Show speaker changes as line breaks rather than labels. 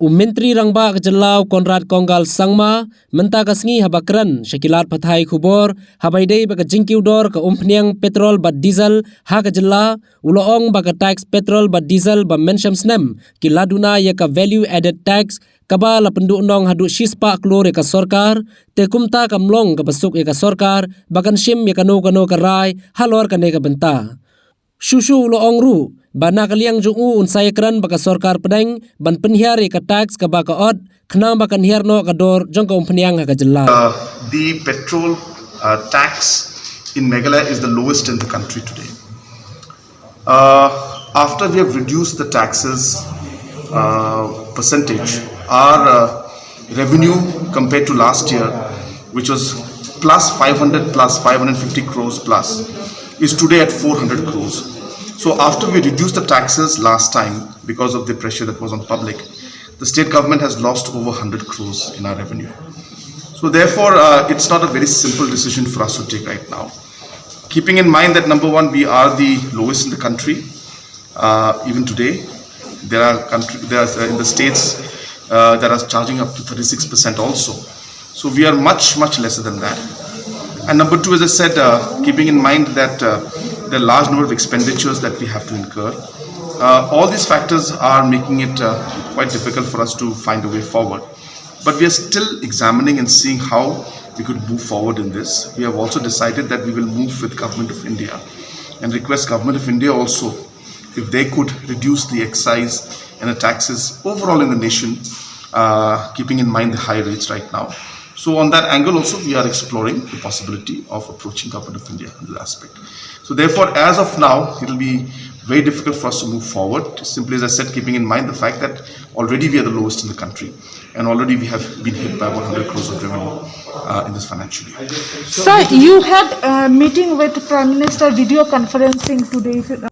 Menteri Rangba Kejelau Konrad Konggal Sangma menta kasngi habakran Syakilat Pathai Khubor habaidei baka jingkiudor ke umpniang petrol bat diesel ha kejela uloong baka tax petrol bat diesel ba mensham snem kiladuna ya ka value added tax kaba la penduk nong hadu shispa klor ya ka sorkar te kumta kamlong ka pasuk ya ka sorkar bakan shim ya kano karai halor kane ka benta Shushu uloong ru bana kaliang jungu unsai kran baka sorkar pedang ban penhiar ka tax ka baka od kena baka hiar no ka dor jong ka umpniang ha ka jela.
The petrol tax in Meghalaya is the lowest in the country today. After we have reduced the taxes percentage, our revenue compared to last year, which was plus 500 plus 550 crores plus, is today at 400 crores. So after we reduced the taxes last time because of the pressure that was on public, the state government has lost over 100 crores in our revenue. So therefore, it's not a very simple decision for us to take right now. Keeping in mind that number one, we are the lowest in the country. Even today, there are in the states that are charging up to 36% also. So we are much lesser than that. And number two, as I said, keeping in mind that there are large number of expenditures that we have to incur, all these factors are making it quite difficult for us to find a way forward. But we are still examining and seeing how we could move forward in this. We have also decided that we will move with Government of India and request Government of India also if they could reduce the excise and the taxes overall in the nation, keeping in mind the high rates right now. So on that angle also we are exploring the possibility of approaching Government of India in this aspect. So therefore, as of now, it will be very difficult for us to move forward, simply as I said, keeping in mind the fact that already we are the lowest in the country and already we have been hit by 100 crores of revenue in this financial year.
Sir, you had a meeting with Prime Minister video conferencing today.